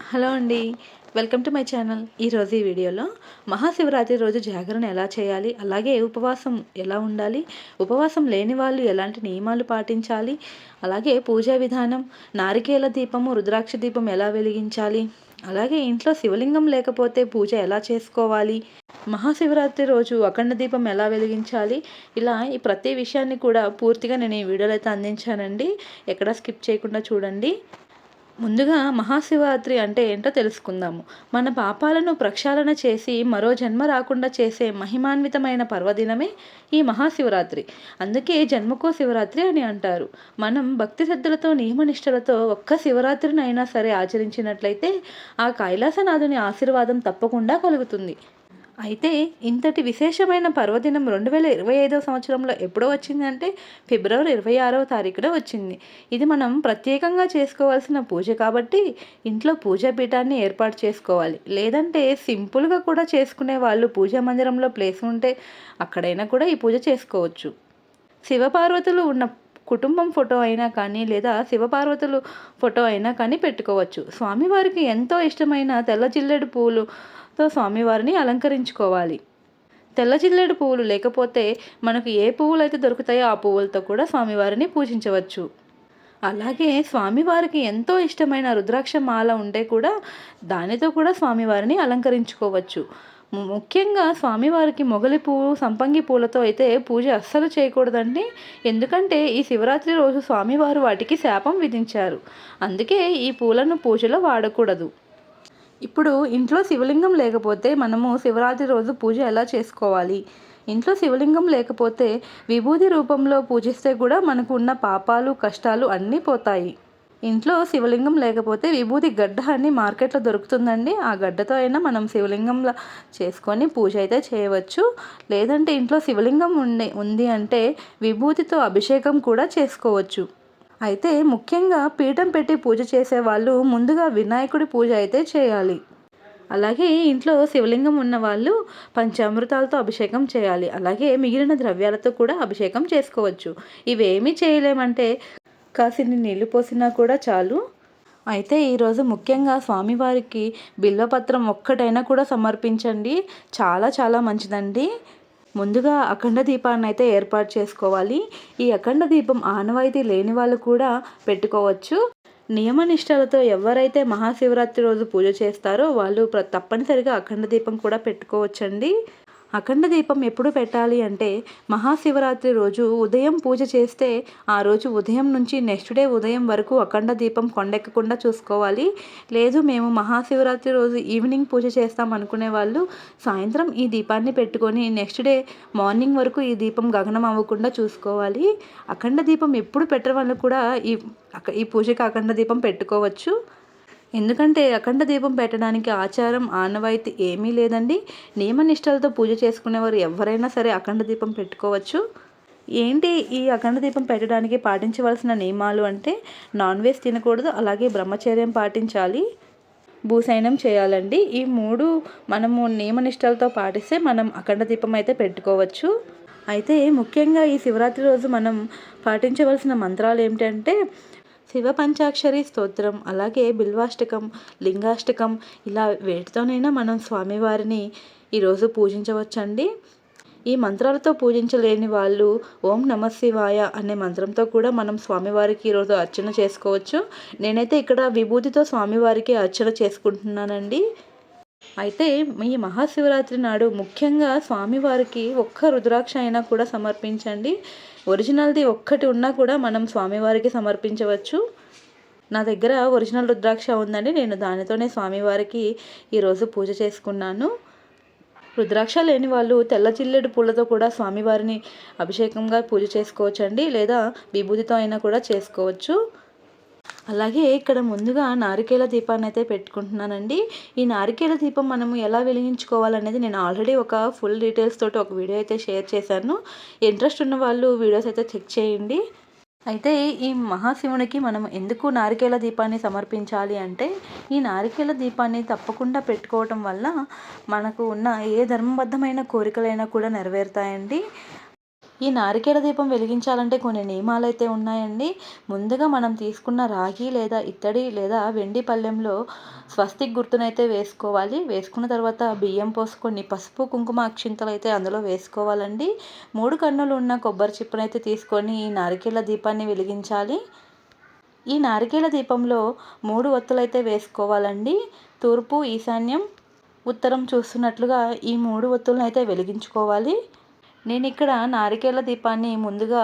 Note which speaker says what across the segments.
Speaker 1: Hello అండి. Welcome to my channel. ఈరోజు ఈ వీడియోలో మహాశివరాత్రి రోజు జాగరణ ఎలా చేయాలి, అలాగే ఉపవాసం ఎలా ఉండాలి, ఉపవాసం లేని వాళ్ళు ఎలాంటి నియమాలు పాటించాలి, అలాగే పూజా విధానం, నారికేల దీపము, రుద్రాక్ష దీపం ఎలా వెలిగించాలి, అలాగే ఇంట్లో శివలింగం లేకపోతే పూజ ఎలా చేసుకోవాలి, మహాశివరాత్రి రోజు అఖండ దీపం ఎలా వెలిగించాలి, ఇలా ఈ ప్రతి విషయాన్ని కూడా పూర్తిగా నేను ఈ వీడియోలో అయితే అందించానండి. ఎక్కడా స్కిప్ చేయకుండా చూడండి. ముందుగా మహాశివరాత్రి అంటే ఏంటో తెలుసుకుందాము. మన పాపాలను ప్రక్షాళన చేసి మరో జన్మ రాకుండా చేసే మహిమాన్వితమైన పర్వదినమే ఈ మహాశివరాత్రి. అందుకే జన్మకో శివరాత్రి అని అంటారు. మనం భక్తి శ్రద్ధలతో నియమనిష్టలతో ఒక్క శివరాత్రినైనా సరే ఆచరించినట్లయితే ఆ కైలాసనాథుని ఆశీర్వాదం తప్పకుండా కలుగుతుంది. అయితే ఇంతటి విశేషమైన పర్వదినం 2025 సంవత్సరంలో ఎప్పుడో వచ్చిందంటే ఫిబ్రవరి 26వ తారీఖున వచ్చింది. ఇది మనం ప్రత్యేకంగా చేసుకోవాల్సిన పూజ కాబట్టి ఇంట్లో పూజా పీఠాన్ని ఏర్పాటు చేసుకోవాలి. లేదంటే సింపుల్గా కూడా చేసుకునే వాళ్ళు పూజా మందిరంలో ప్లేస్ ఉంటే అక్కడైనా కూడా ఈ పూజ చేసుకోవచ్చు. శివపార్వతులు ఉన్న కుటుంబం ఫోటో అయినా కానీ లేదా శివపార్వతులు ఫోటో అయినా కానీ పెట్టుకోవచ్చు. స్వామివారికి ఎంతో ఇష్టమైన తెల్ల జిల్లేడు పూలుతో స్వామివారిని అలంకరించుకోవాలి. తెల్ల జిల్లేడు పువ్వులు లేకపోతే మనకు ఏ పువ్వులు అయితే దొరుకుతాయో ఆ పువ్వులతో కూడా స్వామివారిని పూజించవచ్చు. అలాగే స్వామివారికి ఎంతో ఇష్టమైన రుద్రాక్ష మాల ఉంటే కూడా దానితో కూడా స్వామివారిని అలంకరించుకోవచ్చు. ముఖ్యంగా స్వామివారికి మొగలి పువ్వు, సంపంగి పూలతో అయితే పూజ అస్సలు చేయకూడదండి. ఎందుకంటే ఈ శివరాత్రి రోజు స్వామివారు వాటికి శాపం విధించారు. అందుకే ఈ పూలను పూజలో వాడకూడదు. ఇప్పుడు ఇంట్లో శివలింగం లేకపోతే మనము శివరాత్రి రోజు పూజ ఎలా చేసుకోవాలి? ఇంట్లో శివలింగం లేకపోతే విభూది రూపంలో పూజిస్తే కూడా మనకు ఉన్న పాపాలు, కష్టాలు అన్నీ పోతాయి. ఇంట్లో శివలింగం లేకపోతే విభూది గడ్డ అని మార్కెట్లో దొరుకుతుందండి. ఆ గడ్డతో అయినా మనం శివలింగంలా చేసుకొని పూజ అయితే చేయవచ్చు. లేదంటే ఇంట్లో శివలింగం ఉంది అంటే విభూతితో అభిషేకం కూడా చేసుకోవచ్చు. అయితే ముఖ్యంగా పీఠం పెట్టి పూజ చేసేవాళ్ళు ముందుగా వినాయకుడి పూజ అయితే చేయాలి. అలాగే ఇంట్లో శివలింగం ఉన్న వాళ్ళు పంచామృతాలతో అభిషేకం చేయాలి. అలాగే మిగిలిన ద్రవ్యాలతో కూడా అభిషేకం చేసుకోవచ్చు. ఇవేమీ చేయలేమంటే కాసిన్ని నీళ్లు పోసినా కూడా చాలు. అయితే ఈరోజు ముఖ్యంగా స్వామివారికి బిల్వపత్రం ఒక్కటైనా కూడా సమర్పించండి. చాలా చాలా మంచిదండి. ముందుగా అఖండ దీపాన్ని అయితే ఏర్పాటు చేసుకోవాలి. ఈ అఖండ దీపం ఆనవాయితీ లేని వాళ్ళు కూడా పెట్టుకోవచ్చు. నియమనిష్టలతో ఎవరైతే మహాశివరాత్రి రోజు పూజ చేస్తారో వాళ్ళు తప్పనిసరిగా అఖండ దీపం కూడా పెట్టుకోవచ్చండి. అఖండ దీపం ఎప్పుడు పెట్టాలి అంటే మహాశివరాత్రి రోజు ఉదయం పూజ చేస్తే ఆ రోజు ఉదయం నుంచి నెక్స్ట్ డే ఉదయం వరకు అఖండ దీపం కొండెక్కకుండా చూసుకోవాలి. లేదు మేము మహాశివరాత్రి రోజు ఈవినింగ్ పూజ చేస్తాం అనుకునే వాళ్ళు సాయంత్రం ఈ దీపాన్ని పెట్టుకొని నెక్స్ట్ డే మార్నింగ్ వరకు ఈ దీపం గగనం అవ్వకుండా చూసుకోవాలి. అఖండ దీపం ఎప్పుడు పెట్టడం వల్ల కూడా ఈ పూజకి అఖండ దీపం పెట్టుకోవచ్చు. ఎందుకంటే అఖండ దీపం పెట్టడానికి ఆచారం, ఆనవాయితీ ఏమీ లేదండి. నియమనిష్టలతో పూజ చేసుకునేవారు ఎవరైనా సరే అఖండ దీపం పెట్టుకోవచ్చు. ఏంటి ఈ అఖండ దీపం పెట్టడానికి పాటించవలసిన నియమాలు అంటే నాన్ వెజ్ తినకూడదు, అలాగే బ్రహ్మచర్యం పాటించాలి, భూసైనం చేయాలండి. ఈ 3 మనము నియమనిష్టలతో పాటిస్తే మనం అఖండ దీపం అయితే పెట్టుకోవచ్చు. అయితే ముఖ్యంగా ఈ శివరాత్రి రోజు మనం పాటించవలసిన మంత్రాలు ఏమిటంటే శివ పంచాక్షరి స్తోత్రం, అలాగే బిల్వాష్టకం, లింగాష్టకం, ఇలా వేటితోనైనా మనం స్వామివారిని ఈరోజు పూజించవచ్చండి. ఈ మంత్రాలతో పూజించలేని వాళ్ళు ఓం నమ శివాయ అనే మంత్రంతో కూడా మనం స్వామివారికి ఈరోజు అర్చన చేసుకోవచ్చు. నేనైతే ఇక్కడ విభూతితో స్వామివారికి అర్చన చేసుకుంటున్నానండి. అయితే ఈ మహాశివరాత్రి నాడు ముఖ్యంగా స్వామివారికి ఒక్క రుద్రాక్ష అయినా కూడా సమర్పించండి. ఒరిజినల్ది ఒక్కటి ఉన్నా కూడా మనం స్వామివారికి సమర్పించవచ్చు. నా దగ్గర ఒరిజినల్ రుద్రాక్ష ఉందండి. నేను దానితోనే స్వామివారికి ఈరోజు పూజ చేసుకున్నాను. రుద్రాక్ష లేని వాళ్ళు తెల్ల జిల్లేడు పూలతో కూడా స్వామివారిని అభిషేకంగా పూజ చేసుకోవచ్చండి. లేదా విభూతితో అయినా కూడా చేసుకోవచ్చు. అలాగే ఇక్కడ ముందుగా నారికేల దీపాన్ని అయితే పెట్టుకుంటున్నానండి. ఈ నారికేల దీపం మనము ఎలా వెలిగించుకోవాలనేది నేను ఆల్రెడీ ఒక ఫుల్ డీటెయిల్స్ తోటి ఒక వీడియో అయితే షేర్ చేశాను. ఇంట్రెస్ట్ ఉన్న వాళ్ళు వీడియోస్ అయితే చెక్ చేయండి. అయితే ఈ మహాశివునికి మనం ఎందుకు నారికేల దీపాన్ని సమర్పించాలి అంటే ఈ నారికేల దీపాన్ని తప్పకుండా పెట్టుకోవటం వల్ల మనకు ఉన్న ఏ ధర్మబద్ధమైన కోరికలైనా కూడా నెరవేరుతాయండి. ఈ నారికేల దీపం వెలిగించాలంటే కొన్ని నియమాలైతే ఉన్నాయండి. ముందుగా మనం తీసుకున్న రాగి లేదా ఇత్తడి లేదా వెండి పళ్ళెంలో స్వస్తిక్ గుర్తునైతే వేసుకోవాలి. వేసుకున్న తర్వాత బియ్యం పోసుకొని పసుపు, కుంకుమ అక్షింతలైతే అందులో వేసుకోవాలండి. 3 కన్నులు ఉన్న కొబ్బరి చిప్పనైతే తీసుకొని ఈ నారికేల దీపాన్ని వెలిగించాలి. ఈ నారికేల దీపంలో 3 ఒత్తులైతే వేసుకోవాలండి. తూర్పు, ఈశాన్యం, ఉత్తరం చూస్తున్నట్లుగా ఈ 3 ఒత్తులనైతే వెలిగించుకోవాలి. నేను ఇక్కడ నారికేల దీపాన్ని ముందుగా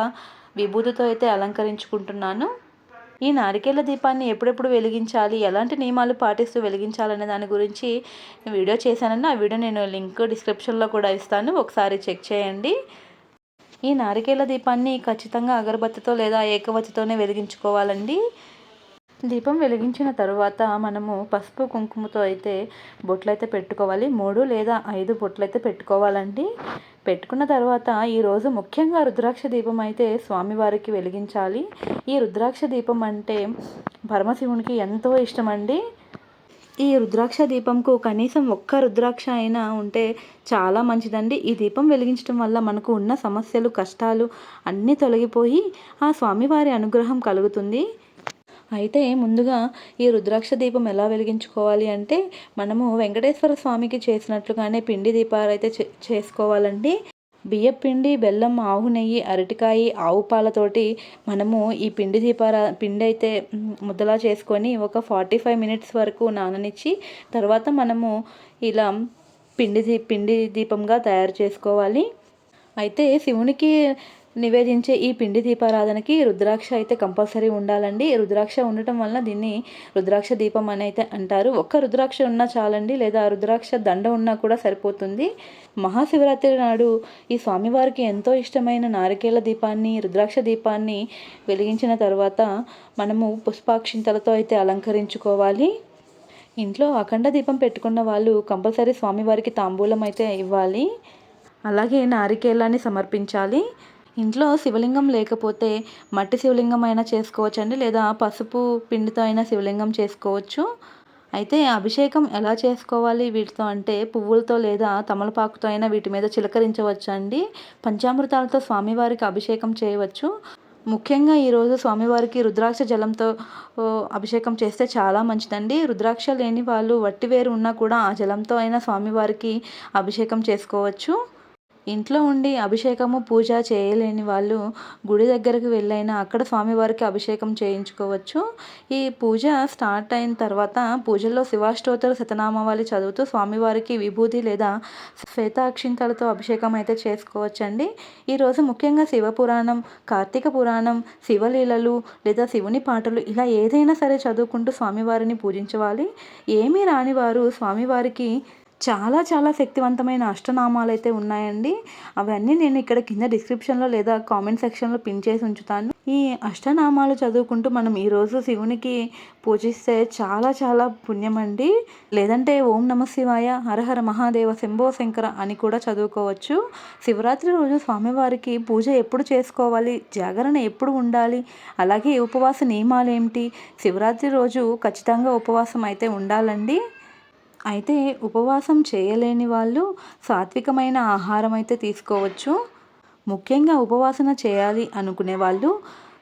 Speaker 1: విభూతితో అయితే అలంకరించుకుంటున్నాను. ఈ నారికేల దీపాన్ని ఎప్పుడెప్పుడు వెలిగించాలి, ఎలాంటి నియమాలు పాటిస్తూ వెలిగించాలనే దాని గురించి వీడియో చేశానండి. ఆ వీడియో నేను లింక్ డిస్క్రిప్షన్లో కూడా ఇస్తాను, ఒకసారి చెక్ చేయండి. ఈ నారికేల దీపాన్ని ఖచ్చితంగా అగరబత్తితో లేదా ఏకవత్తితోనే వెలిగించుకోవాలండి. దీపం వెలిగించిన తరువాత మనము పసుపు, కుంకుమతో అయితే బొట్లయితే పెట్టుకోవాలి. 3 లేదా 5 బొట్లయితే పెట్టుకోవాలండి. పెట్టుకున్న తర్వాత ఈరోజు ముఖ్యంగా రుద్రాక్ష దీపం అయితే స్వామివారికి వెలిగించాలి. ఈ రుద్రాక్ష దీపం అంటే పరమశివునికి ఎంతో ఇష్టమండి. ఈ రుద్రాక్ష దీపంకు కనీసం ఒక్క రుద్రాక్ష అయినా ఉంటే చాలా మంచిదండి. ఈ దీపం వెలిగించడం వల్ల మనకు ఉన్న సమస్యలు, కష్టాలు అన్నీ తొలగిపోయి ఆ స్వామివారి అనుగ్రహం కలుగుతుంది. అయితే ముందుగా ఈ రుద్రాక్ష దీపం ఎలా వెలిగించుకోవాలి అంటే మనము వెంకటేశ్వర స్వామికి చేసినట్లుగానే పిండి దీపాలైతే చేసుకోవాలండి. బియ్యం పిండి, బెల్లం, ఆవు నెయ్యి, అరటికాయ, ఆవు పాలతోటి మనము ఈ పిండి అయితే ముద్దలా చేసుకొని ఒక 45 మినిట్స్ వరకు నాననిచ్చి తర్వాత మనము ఇలా పిండి దీపంగా తయారు చేసుకోవాలి. అయితే శివునికి నివేదించే ఈ పిండి దీపారాధనకి రుద్రాక్ష అయితే కంపల్సరీ ఉండాలండి. రుద్రాక్ష ఉండటం వలన దీన్ని రుద్రాక్ష దీపం అని అయితే అంటారు. ఒక్క రుద్రాక్ష ఉన్నా చాలండి, లేదా రుద్రాక్ష దండ ఉన్నా కూడా సరిపోతుంది. మహాశివరాత్రి నాడు ఈ స్వామివారికి ఎంతో ఇష్టమైన నారికేల దీపాన్ని, రుద్రాక్ష దీపాన్ని వెలిగించిన తర్వాత మనము పుష్పాక్షింతలతో అయితే అలంకరించుకోవాలి. ఇంట్లో అఖండ దీపం పెట్టుకున్న వాళ్ళు కంపల్సరీ స్వామివారికి తాంబూలం అయితే ఇవ్వాలి. అలాగే నారికేలాన్ని సమర్పించాలి. ఇంట్లో శివలింగం లేకపోతే మట్టి శివలింగం అయినా చేసుకోవచ్చండి, లేదా పసుపు పిండితో అయినా శివలింగం చేసుకోవచ్చు. అయితే అభిషేకం ఎలా చేసుకోవాలి వీటితో అంటే పువ్వులతో లేదా తమలపాకుతో అయినా వీటి మీద చిలకరించవచ్చు అండి. పంచామృతాలతో స్వామివారికి అభిషేకం చేయవచ్చు. ముఖ్యంగా ఈరోజు స్వామివారికి రుద్రాక్ష జలంతో అభిషేకం చేస్తే చాలా మంచిదండి. రుద్రాక్ష లేని వాళ్ళు వట్టివేరు ఉన్నా కూడా ఆ జలంతో అయినా స్వామివారికి అభిషేకం చేసుకోవచ్చు. ఇంట్లో ఉండి అభిషేకము, పూజ చేయలేని వాళ్ళు గుడి దగ్గరకు వెళ్ళైనా అక్కడ స్వామివారికి అభిషేకం చేయించుకోవచ్చు. ఈ పూజ స్టార్ట్ అయిన తర్వాత పూజల్లో శివాష్టోత్తర శతనామావళి చదువుతూ స్వామివారికి విభూతి లేదా శ్వేతాక్షింతలతో అభిషేకం అయితే చేసుకోవచ్చండి. ఈరోజు ముఖ్యంగా శివపురాణం, కార్తీక పురాణం, శివలీలలు లేదా శివుని పాటలు ఇలా ఏదైనా సరే చదువుకుంటూ స్వామివారిని పూజించవాలి. ఏమీ రాని వారు స్వామివారికి చాలా చాలా శక్తివంతమైన అష్టనామాలు అయితే ఉన్నాయండి. అవన్నీ నేను ఇక్కడ కింద డిస్క్రిప్షన్లో లేదా కామెంట్ సెక్షన్లో పిన్ చేసి ఉంచుతాను. ఈ అష్టనామాలు చదువుకుంటూ మనం ఈరోజు శివునికి పూజిస్తే చాలా చాలా పుణ్యం అండి. లేదంటే ఓం నమ శివాయ, హరహర మహాదేవ, శంభో శంకర అని కూడా చదువుకోవచ్చు. శివరాత్రి రోజు స్వామివారికి పూజ ఎప్పుడు చేసుకోవాలి, జాగరణ ఎప్పుడు ఉండాలి, అలాగే ఉపవాస నియమాలు ఏమిటి, శివరాత్రి రోజు ఖచ్చితంగా ఉపవాసం అయితే ఉండాలండి. అయితే ఉపవాసం చేయలేని వాళ్ళు సాత్వికమైన ఆహారం అయితే తీసుకోవచ్చు. ముఖ్యంగా ఉపవాసన చేయాలి అనుకునే వాళ్ళు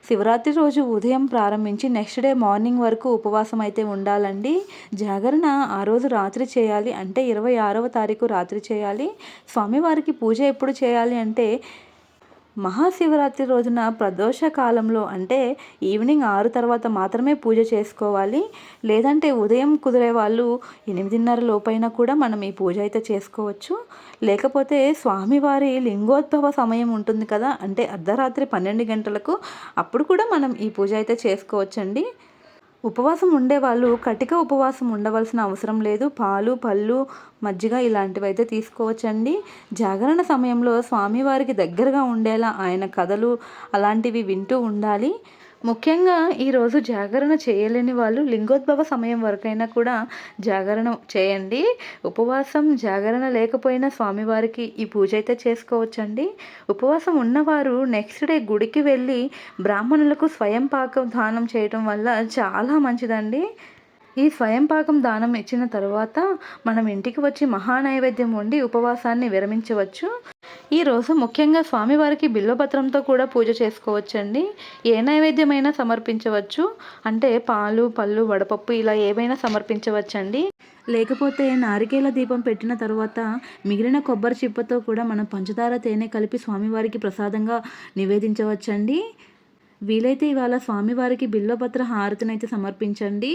Speaker 1: శివరాత్రి రోజు ఉదయం ప్రారంభించి నెక్స్ట్ డే మార్నింగ్ వరకు ఉపవాసం అయితే ఉండాలండి. జాగరణ ఆ రోజు రాత్రి చేయాలి, అంటే 26వ తారీఖు రాత్రి చేయాలి. స్వామివారికి పూజ ఎప్పుడు చేయాలి అంటే మహాశివరాత్రి రోజున ప్రదోష కాలంలో, అంటే ఈవినింగ్ 6 తర్వాత మాత్రమే పూజ చేసుకోవాలి. లేదంటే ఉదయం కుదిరే వాళ్ళు 8:30 లోపైనా కూడా మనం ఈ పూజ అయితే చేసుకోవచ్చు. లేకపోతే స్వామివారి లింగోద్భవ సమయం ఉంటుంది కదా, అంటే అర్ధరాత్రి 12 గంటలకు, అప్పుడు కూడా మనం ఈ పూజ అయితే చేసుకోవచ్చండి. ఉపవాసం ఉండేవాళ్ళు కటిక ఉపవాసం ఉండవలసిన అవసరం లేదు. పాలు, పళ్ళు, మజ్జిగ ఇలాంటివి అయితే తీసుకోవచ్చండి. జాగరణ సమయంలో స్వామివారికి దగ్గరగా ఉండేలా ఆయన కథలు అలాంటివి వింటూ ఉండాలి. ముఖ్యంగా ఈరోజు జాగరణ చేయలేని వాళ్ళు లింగోద్భవ సమయం వరకైనా కూడా జాగరణ చేయండి. ఉపవాసం జాగరణ లేకపోయినా స్వామివారికి ఈ పూజ అయితే చేసుకోవచ్చండి. ఉపవాసం ఉన్నవారు నెక్స్ట్ డే గుడికి వెళ్ళి బ్రాహ్మణులకు స్వయం పాక దానం చేయటం వల్ల చాలా మంచిదండి. ఈ స్వయం పాకం దానం ఇచ్చిన తరువాత మనం ఇంటికి వచ్చి మహానైవేద్యం వండి ఉపవాసాన్ని విరమించవచ్చు. ఈరోజు ముఖ్యంగా స్వామివారికి బిల్వపత్రంతో కూడా పూజ చేసుకోవచ్చండి. ఏ నైవేద్యమైనా సమర్పించవచ్చు. అంటే పాలు, పళ్ళు, వడపప్పు ఇలా ఏవైనా సమర్పించవచ్చండి. లేకపోతే నారికేల దీపం పెట్టిన తర్వాత మిగిలిన కొబ్బరి చిప్పతో కూడా మనం పంచదార, తేనె కలిపి స్వామివారికి ప్రసాదంగా నివేదించవచ్చండి. వీలైతే ఇవాళ స్వామివారికి బిల్వపత్ర హారతినైతే సమర్పించండి.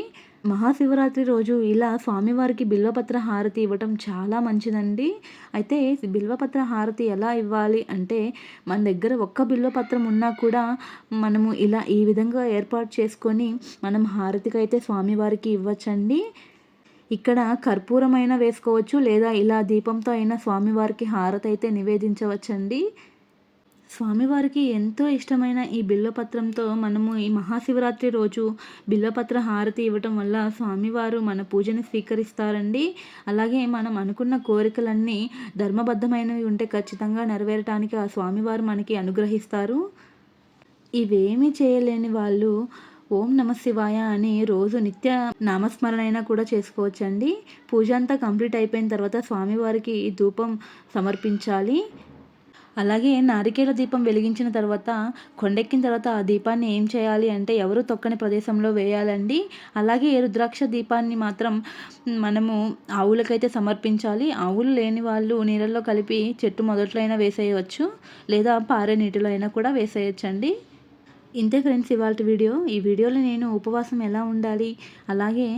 Speaker 1: మహాశివరాత్రి రోజు ఇలా స్వామివారికి బిల్వపత్ర హారతి ఇవ్వటం చాలా మంచిదండి. అయితే బిల్వపత్ర హారతి ఎలా ఇవ్వాలి అంటే, మన దగ్గర ఒక్క బిల్వపత్రం ఉన్నా కూడా మనము ఇలా ఈ విధంగా ఏర్పాటు చేసుకొని మనం హారతికైతే స్వామివారికి ఇవ్వచ్చండి. ఇక్కడ కర్పూరమైన వేసుకోవచ్చు, లేదా ఇలా దీపంతో అయినా స్వామివారికి హారతి అయితే నివేదించవచ్చండి. స్వామివారికి ఎంతో ఇష్టమైన ఈ బిల్వపత్రంతో మనము ఈ మహాశివరాత్రి రోజు బిల్వపత్ర హారతి ఇవ్వటం వల్ల స్వామివారు మన పూజను స్వీకరిస్తారండి. అలాగే మనం అనుకున్న కోరికలన్నీ ధర్మబద్ధమైనవి ఉంటే ఖచ్చితంగా నెరవేరటానికి ఆ స్వామివారు మనకి అనుగ్రహిస్తారు. ఇవేమీ చేయలేని వాళ్ళు ఓం నమ శివాయ అని రోజు నిత్య నామస్మరణ అయినా కూడా చేసుకోవచ్చండి. పూజ అంతా కంప్లీట్ అయిపోయిన తర్వాత స్వామివారికి ధూపం సమర్పించాలి. అలాగే నారికేల దీపం వెలిగించిన తర్వాత కొండెక్కిన తర్వాత ఆ దీపాన్ని ఏం చేయాలి అంటే ఎవరు తొక్కని ప్రదేశంలో వేయాలండి. అలాగే రుద్రాక్ష దీపాన్ని మాత్రం మనము ఆవులకైతే సమర్పించాలి. ఆవులు లేని వాళ్ళు నీళ్ళల్లో కలిపి చెట్టు మొదట్లో అయినా వేసేయవచ్చు, లేదా పారే నీటిలో అయినా కూడా వేసేయచ్చండి. ఇంతే ఫ్రెండ్స్ ఇవాల్టి వీడియో. ఈ వీడియోలో నేను ఉపవాసం ఎలా ఉండాలి, అలాగే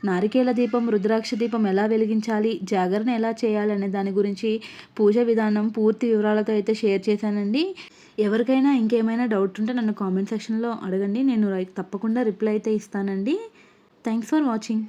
Speaker 1: నారికేల దీపం, రుద్రాక్ష దీపం ఎలా వెలిగించాలి, జాగరణ ఎలా చేయాలి అనే దాని గురించి పూజ విధానం పూర్తి వివరాలతో అయితే షేర్ చేశానండి. ఎవరికైనా ఇంకేమైనా డౌట్ ఉంటే నన్ను కామెంట్ సెక్షన్లో అడగండి. నేను తప్పకుండా రిప్లై అయితే ఇస్తానండి. Thanks for watching.